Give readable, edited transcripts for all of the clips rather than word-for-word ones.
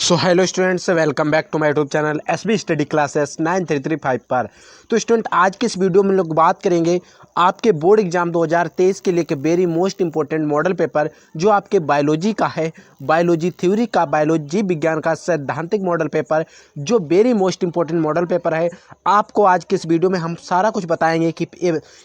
So hello students, welcome back to my YouTube channel SB study classes 9335 पर। तो student, आज की इस वीडियो में लोग बात करेंगे आपके बोर्ड एग्जाम 2023 के लिए के very most important model paper जो आपके बायोलॉजी का है, बायोलॉजी थ्योरी का, बायोलॉजी विज्ञान का सैद्धांतिक मॉडल पेपर जो very most important model paper है। आपको आज की इस वीडियो में हम सारा कुछ बताएंगे कि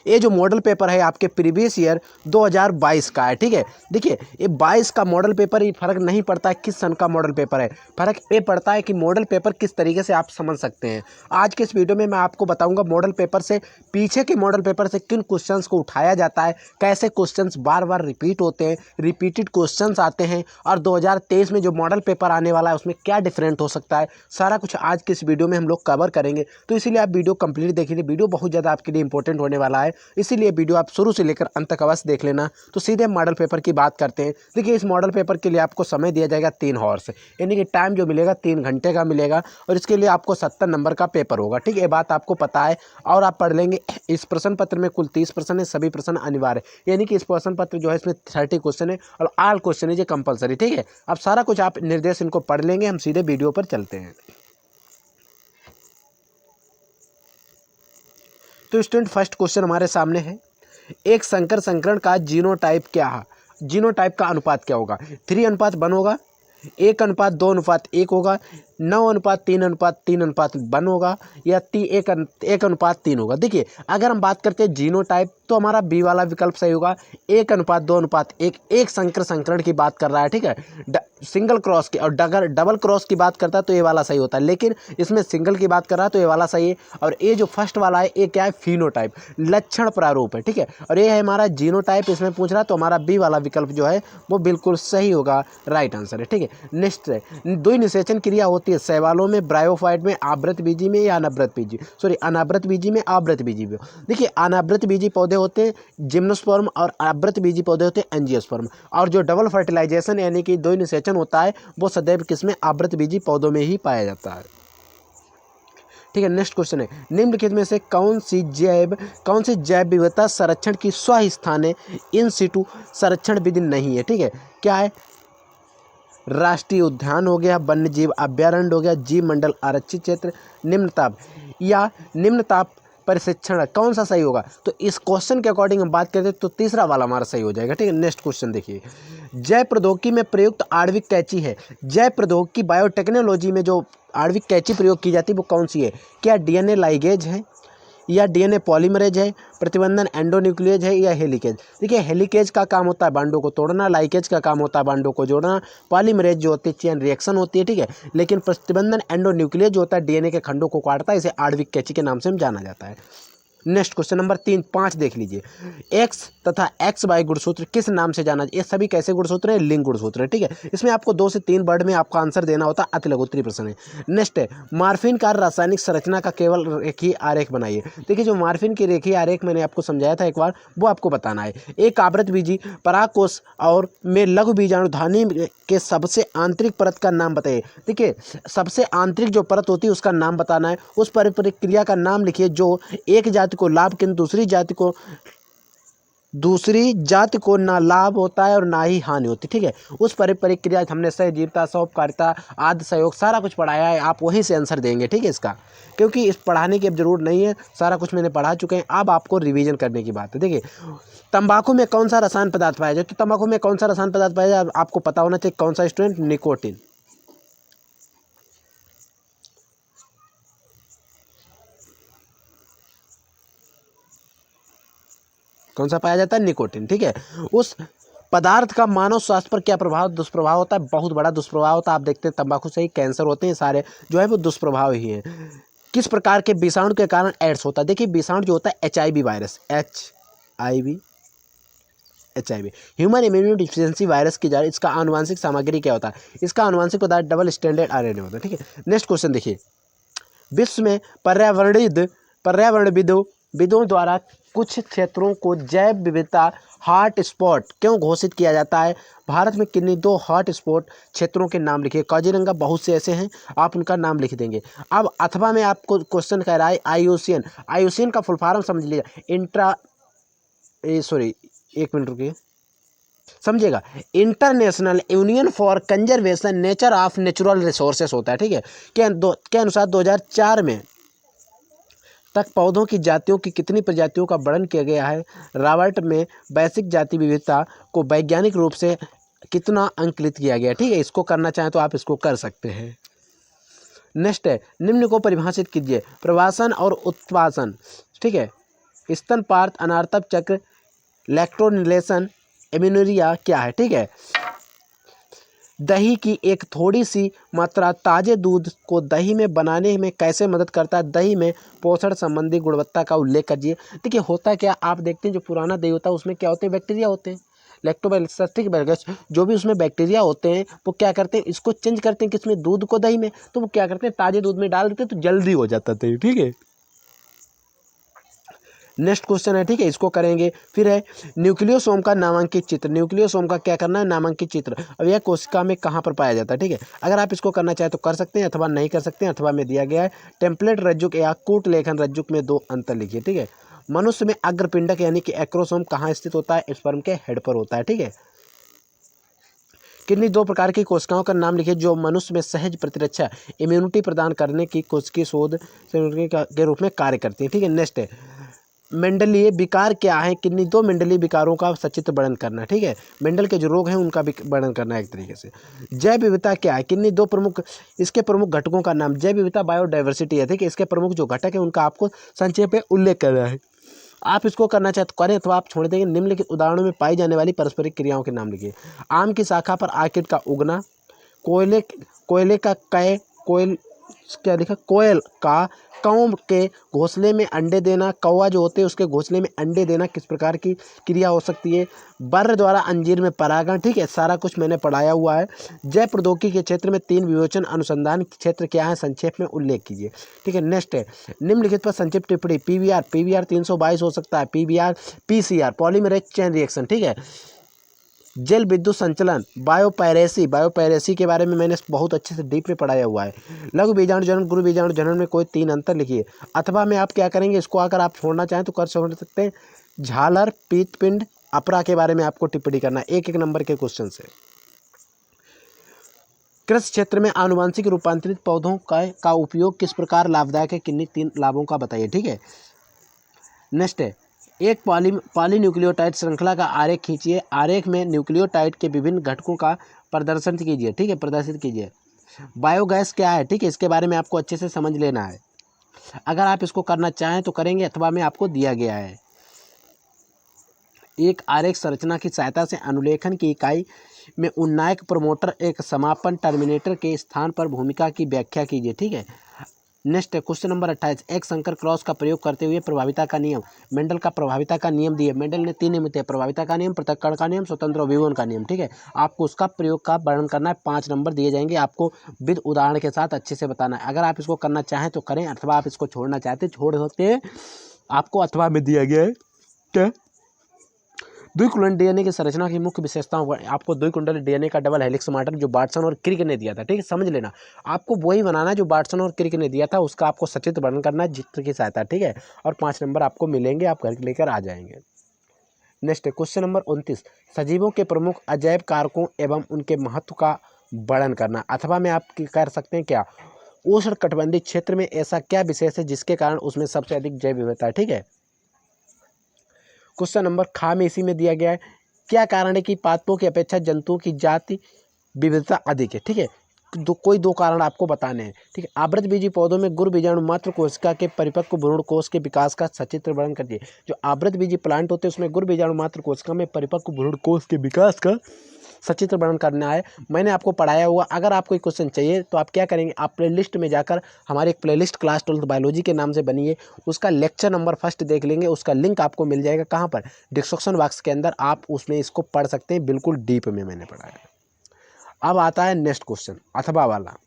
ये जो मॉडल पेपर है आपके प्रीवियस ईयर 2022 का है। ठीक है, देखिए ये 22 का मॉडल पेपर ही फर्क नहीं पड़ता है किस सन का मॉडल पेपर है, फर्क ये पड़ता है कि मॉडल पेपर किस तरीके से आप समझ सकते हैं। आज के इस वीडियो में मैं आपको बताऊंगा मॉडल पेपर से, पीछे के मॉडल पेपर से किन क्वेश्चंस को उठाया जाता है, कैसे क्वेश्चंस बार बार रिपीट होते हैं, रिपीटेड क्वेश्चंस आते हैं, और 2023 में जो मॉडल पेपर आने वाला है उसमें क्या डिफरेंट हो सकता है, सारा कुछ आज के इस वीडियो में हम लोग कवर करेंगे। तो इसीलिए आप वीडियो कंप्लीट देखिए, वीडियो बहुत ज़्यादा आपके लिए इंपॉर्टेंट होने वाला है, इसीलिए वीडियो आप शुरू से लेकर अंत तक अवश्य देख लेना। तो सीधे मॉडल पेपर की बात करते हैं। देखिए, इस मॉडल पेपर के लिए आपको समय दिया जाएगा 3 आवर्स, यानी कि टाइम जो मिलेगा 3 घंटे का मिलेगा, और इसके लिए आपको 70 नंबर का पेपर होगा। ठीक है, ये बात आपको पता है। और आप पढ़ लेंगे। इस प्रश्न पत्र में कुल 30 प्रश्न है, सभी प्रश्न अनिवार्य है, यानी कि इस प्रश्न पत्र जो है इसमें 30 क्वेश्चन है और ऑल क्वेश्चन है ये कंपलसरी। ठीक है, अब सारा कुछ आप निर्देश इनको पढ़ लेंगे। हम सीधे वीडियो पर चलते हैं। तो स्टूडेंट, फर्स्ट क्वेश्चन हमारे सामने है, एक संकर संकरण का जीनोटाइप क्या है? जीनोटाइप का अनुपात क्या होगा? 3:1 होगा, 1:2:1 होगा, 9:3:3:1 होगा, या 1:3 होगा। देखिए, अगर हम बात करते हैं जीनोटाइप तो हमारा बी वाला विकल्प सही होगा। 1:2:1 एक संकर संकरण की बात कर रहा है। ठीक है, सिंगल क्रॉस की, और अगर डबल क्रॉस की बात करता है तो ये वाला सही होता है, लेकिन इसमें सिंगल की बात कर रहा है तो ये वाला सही है। और ये जो फर्स्ट वाला है ये क्या है? फिनोटाइप, लक्षण प्रारूप है। ठीक है, और ये है हमारा जीनोटाइप, इसमें पूछ रहा है तो हमारा बी वाला विकल्प जो है वो बिल्कुल सही होगा, राइट आंसर है। ठीक है, नेक्स्ट है, द्विनिषेचन क्रिया होती है शैवालों में, ब्रायोफाइट में, आवृत बीजी में या अनावृत बीजी, सॉरी अनावृत बीजी में, आवृत बीजी में। देखिए, अनावृत बीजी पौधे होते हैं जिम्नोस्पर्म, और आवृत बीजी पौधे होते हैं एंजियोस्पर्म। और जो डबल फर्टिलाइजेशन यानी कि द्विनिषेचन होता है वो सदैव किसमें? आवृत बीजी पौधों में ही पाया जाता है। ठीक है, नेक्स्ट क्वेश्चन है, निम्नलिखित में से कौन सी जैव विविधता संरक्षण की स्वस्थाने इन सिटू संरक्षण विधि नहीं है? ठीक है, क्या है? राष्ट्रीय उद्यान हो गया, वन्य जीव अभ्यारण्य हो गया, जीव मंडल आरक्षित क्षेत्र, निम्न ताप प्रशिक्षण, कौन सा सही होगा? तो इस क्वेश्चन के अकॉर्डिंग हम बात करते हैं तो तीसरा वाला हमारा सही हो जाएगा। ठीक है, नेक्स्ट क्वेश्चन देखिए, जैव प्रौद्योगिकी में प्रयुक्त आणविक कैंची है। जैव प्रौद्योगिकी बायोटेक्नोलॉजी में जो आणविक कैंची प्रयोग की जाती है वो कौन सी है? क्या डीएनए लाइगेज है, या डीएनए पॉलीमरेज है, प्रतिबंधन एंडोन्यूक्लियेज है, या हेलिकेज? देखिए, हेलिकेज का काम होता है बांडों को तोड़ना, लाइकेज का काम होता है बांडों को जोड़ना, पॉलीमरेज जो होती है चेन रिएक्शन होती है। ठीक है, लेकिन प्रतिबंधन एंडोन्यूक्लियेज जो होता है डीएनए के खंडों को काटता है, इसे आणविक कैंची के नाम से हम जाना जाता है। नेक्स्ट क्वेश्चन नंबर 5 देख लीजिए, एक्स तथा एक्स वाई गुणसूत्र किस नाम से जाना? ये सभी कैसे गुणसूत्र हैं? लिंक गुणसूत्र है। ठीक है, इसमें आपको 2 से 3 वर्ड में आपका आंसर देना होता है, अति लघुत्तरीय प्रश्न है। नेक्स्ट है, मार्फिन का रासायनिक संरचना का केवल रेखीय आरेख बनाइए। देखिए, जो मार्फिन की रेखीय आरेख मैंने आपको समझाया था एक बार, वो आपको बताना है। एक आवृत बीजी परागकोश और में लघु बीजाणुधानी के सबसे आंतरिक परत का नाम बताइए। देखिए, सबसे आंतरिक जो परत होती है उसका नाम बताना है, उस परिक्रिया का नाम लिखिए जो एक जाति को लाभ किंतु दूसरी जाति को ना लाभ होता है और ना ही हानि होती। ठीक है, उस परिक्रिया हमने सहजीवता, सौपकारिता आदि सहयोग सारा कुछ पढ़ाया है, आप वहीं से आंसर देंगे। ठीक है, इसका क्योंकि इस पढ़ाने की अब जरूरत नहीं है, सारा कुछ मैंने पढ़ा चुके हैं, अब आपको रिवीजन करने की बात है। देखिए, तंबाकू में कौन सा रसायन पदार्थ पाया जाए? तो तंबाकू में कौन सा रसायन पदार्थ पाया जाए आपको पता होना चाहिए। कौन सा स्टूडेंट? निकोटिन। कौन सा पाया जाता है? निकोटिन। ठीक है, उस पदार्थ का मानव स्वास्थ्य पर क्या दुष्प्रभाव होता है? बहुत बड़ा दुष्प्रभाव होता है। आप देखते हैं तंबाकू से ही कैंसर होते हैं, सारे जो है वो दुष्प्रभाव ही हैं। किस प्रकार के विषाणु के कारण एड्स होता है? देखिए, विषाणु जो होता है HIV virus, HIV human immuno deficiency virus की जा, इसका आनुवांशिक सामग्री क्या होता है? इसका आनुवांशिक पदार्थ डबल स्टैंडर्ड RNA होता है। ठीक है, नेक्स्ट क्वेश्चन देखिए, विश्व में पर्यावरणविदों द्वारा कुछ क्षेत्रों को जैव विविधता हॉट स्पॉट क्यों घोषित किया जाता है? भारत में किन्हीं 2 हॉट स्पॉट क्षेत्रों के नाम लिखिए। काजीरंगा, बहुत से ऐसे हैं, आप उनका नाम लिख देंगे। अब अथवा में आपको क्वेश्चन कह रहा है IUCN का फुल फॉर्म समझ लीजिए, एक मिनट रुकिए, समझिएगा, international union for conservation nature of natural resources होता है, ठीक है। के अनुसार 2004 में तक पौधों की जातियों की कितनी प्रजातियों का वर्णन किया गया है। रॉबर्ट में वैश्विक जाति विविधता को वैज्ञानिक रूप से कितना अंकित किया गया, ठीक है। इसको करना चाहें तो आप इसको कर सकते हैं। नेक्स्ट है, निम्न को परिभाषित कीजिए। प्रवासन और उत्पासन, ठीक है। स्तनपार्थ, अनार्तव चक्र, लैक्टोनिलेशन, एमिनोरिया क्या है, ठीक है। दही की एक थोड़ी सी मात्रा ताजे दूध को दही में बनाने में कैसे मदद करता है। दही में पोषण संबंधी गुणवत्ता का उल्लेख कीजिए। देखिए होता क्या, आप देखते हैं जो पुराना दही होता है उसमें क्या होते हैं, बैक्टीरिया होते हैं, लैक्टोबैसिलस, ठीक है। जो भी उसमें बैक्टीरिया होते हैं वो क्या करते हैं, इसको चेंज करते हैं किसमें, दूध को दही में। तो वो क्या करते हैं, ताजे दूध में डाल देते हैं तो जल्दी हो जाता है, ठीक है। नेक्स्ट क्वेश्चन है, ठीक है, इसको करेंगे। फिर है न्यूक्लियोसोम का नामांकित चित्र। न्यूक्लियोसोम का क्या करना है, नामांकित चित्र। अब यह कोशिका में कहाँ पर पाया जाता है, ठीक है। अगर आप इसको करना चाहें तो कर सकते हैं अथवा नहीं कर सकते हैं, अथवा में दिया गया है। टेम्पलेट रज्जुक या कूट लेखन रज्जुक में 2 अंतर लिखिए, ठीक है। मनुष्य में अग्रपिंडक यानी कि एक्रोसोम कहाँ स्थित होता है, स्पर्म के हेड पर होता है, ठीक है। किन्हीं 2 प्रकार की कोशिकाओं का नाम लिखिए जो मनुष्य में सहज प्रतिरक्षा इम्यूनिटी प्रदान करने की कोशिकीय शोध के रूप में कार्य करती है, ठीक है। नेक्स्ट है मेंडलीय विकार क्या है। किन्हीं 2 मेंडलीय विकारों का सचित्र वर्णन करना है, ठीक है। मेंडल के जो रोग हैं उनका भी वर्णन करना है एक तरीके से। जैव विविधता क्या है। किन्हीं 2 प्रमुख इसके प्रमुख घटकों का नाम। जैव विविधता बायोडाइवर्सिटी है, ठीक है। इसके प्रमुख जो घटक है उनका आपको संक्षेप में उल्लेख करना है। आप इसको करना चाहे तो करें अथवा आप छोड़ देंगे। निम्नलिखित उदाहरणों में पाई जाने वाली पारस्परिक क्रियाओं के नाम लिखिए। आम की शाखा पर आर्किड का उगना, कोयले का क्या लिखा, कोयल का कौव के घोंसले में अंडे देना। कौवा जो होते हैं उसके घोंसले में अंडे देना किस प्रकार की क्रिया हो सकती है। बर्र द्वारा अंजीर में परागण, ठीक है। सारा कुछ मैंने पढ़ाया हुआ है। जैव प्रौद्योगिकी के क्षेत्र में 3 विवेचन अनुसंधान क्षेत्र क्या है, संक्षेप में उल्लेख कीजिए, ठीक है। नेक्स्ट है निम्नलिखित पर संक्षिप्त टिप्पणी। पीवीआर 322 हो सकता है। पीसीआर पॉलीमरेज चेन रिएक्शन, ठीक है। जल विद्युत संचलन, बायोपैरेसी के बारे में मैंने बहुत अच्छे से डीप में पढ़ाया हुआ है। लघु बीजाणु जनन, गुरु बीजाणु जनन में कोई 3 अंतर लिखिए। अथवा में आप क्या करेंगे, इसको अगर आप छोड़ना चाहें तो कर सकते हैं। झालर, पीतपिंड, अपरा के बारे में आपको टिप्पणी करना, 1-1 नंबर के क्वेश्चन से। कृषि क्षेत्र में आनुवंशिक रूपांतरित पौधों का उपयोग किस प्रकार लाभदायक है, किन्हीं 3 लाभों का बताइए, ठीक है। नेक्स्ट है एक पॉलीन्यूक्लियोटाइड श्रृंखला का आरेख खींचिए। आरेख में न्यूक्लियोटाइड के विभिन्न घटकों का प्रदर्शन कीजिए, ठीक है, प्रदर्शित कीजिए। बायोगैस क्या है, ठीक है, इसके बारे में आपको अच्छे से समझ लेना है। अगर आप इसको करना चाहें तो करेंगे अथवा में आपको दिया गया है। एक आरेख संरचना की सहायता से अनुलेखन की इकाई में उन्नायक प्रमोटर एक समापन टर्मिनेटर के स्थान पर भूमिका की व्याख्या कीजिए, ठीक है। नेक्स्ट है क्वेश्चन नंबर 28। एक संकर क्रॉस का प्रयोग करते हुए प्रभाविता का नियम। मेंडल का प्रभाविता का नियम दिए। मेंडल ने 3 नियम दिए, प्रभाविता का नियम, पृथक्करण का नियम, स्वतंत्र विवरण का नियम, ठीक है। आपको उसका प्रयोग का वर्णन करना है। 5 नंबर दिए जाएंगे, आपको विद उदाहरण के साथ अच्छे से बताना है। अगर आप इसको करना चाहें तो करें अथवा आप इसको छोड़ना चाहते छोड़ सकते हैं, आपको अथवा में दिया गया है। क्या द्विकुंडल डीएनए की संरचना की मुख्य विशेषताओं, आपको द्विकुंडल डीएनए का डबल हेलिक्स मॉडल जो वाटसन और क्रिक ने दिया था, ठीक है, समझ लेना। आपको वही बनाना है जो वाटसन और क्रिक ने दिया था, उसका आपको सचित्र वर्णन करना है चित्र की सहायता, ठीक है। और 5 नंबर आपको मिलेंगे, आप घर लेकर आ जाएंगे। Next question number 29। सजीवों के प्रमुख अजैव कारकों एवं उनके महत्व का वर्णन करना। अथवा में आप कर सकते हैं क्या, उष्ण कटिबंधीय क्षेत्र में ऐसा क्या विशेष है जिसके कारण उसमें सबसे अधिक जैव विविधता है, ठीक है। क्वेश्चन नंबर खा में इसी में दिया गया है। क्या कारण है कि पादपों की अपेक्षा जंतुओं की जाति विविधता अधिक है, ठीक है। कोई 2 कारण आपको बताने हैं, ठीक है। आवृतबीजी पौधों में गुरु बीजाणु मात्र कोशिका के परिपक्व भ्रूण कोष के विकास का सचित्र वर्णन करिए। जो आवृतबीजी प्लांट होते हैं उसमें गुरु बीजाणु मात्र कोशिका में परिपक्व भ्रूण कोष के विकास का सचित्र वर्णन करना है। मैंने आपको पढ़ाया हुआ। अगर आपको कोई क्वेश्चन चाहिए तो आप क्या करेंगे, आप प्लेलिस्ट में जाकर हमारी एक प्लेलिस्ट क्लास 12th बायोलॉजी के नाम से बनी है, उसका लेक्चर नंबर फर्स्ट देख लेंगे। उसका लिंक आपको मिल जाएगा कहाँ पर, डिस्क्रिप्शन बॉक्स के अंदर। आप उसमें इसको पढ़ सकते हैं, बिल्कुल डीप में मैंने पढ़ाया। अब आता है नेक्स्ट क्वेश्चन अथवा वाला।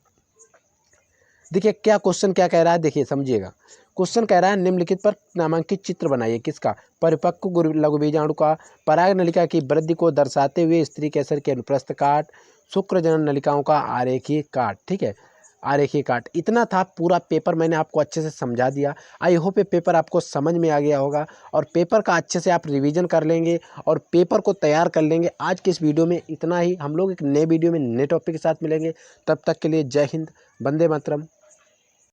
देखिए क्या क्वेश्चन क्या कह रहा है, देखिए समझिएगा। क्वेश्चन कह रहा है निम्नलिखित पर नामांकित चित्र बनाइए। किसका, परिपक्व लघु बीजाणु का पराग नलिका की वृद्धि को दर्शाते हुए स्त्री केसर के अनुप्रस्थ काट, शुक्र जनन नलिकाओं का आरेखीय काट, ठीक है। आरेखी काट, इतना था पूरा पेपर। मैंने आपको अच्छे से समझा दिया। आई होप ये पेपर आपको समझ में आ गया होगा और पेपर का अच्छे से आप रिवीजन कर लेंगे और पेपर को तैयार कर लेंगे। आज के इस वीडियो में इतना ही। हम लोग एक नए वीडियो में नए टॉपिक के साथ मिलेंगे। तब तक के लिए जय हिंद, वंदे मातरम।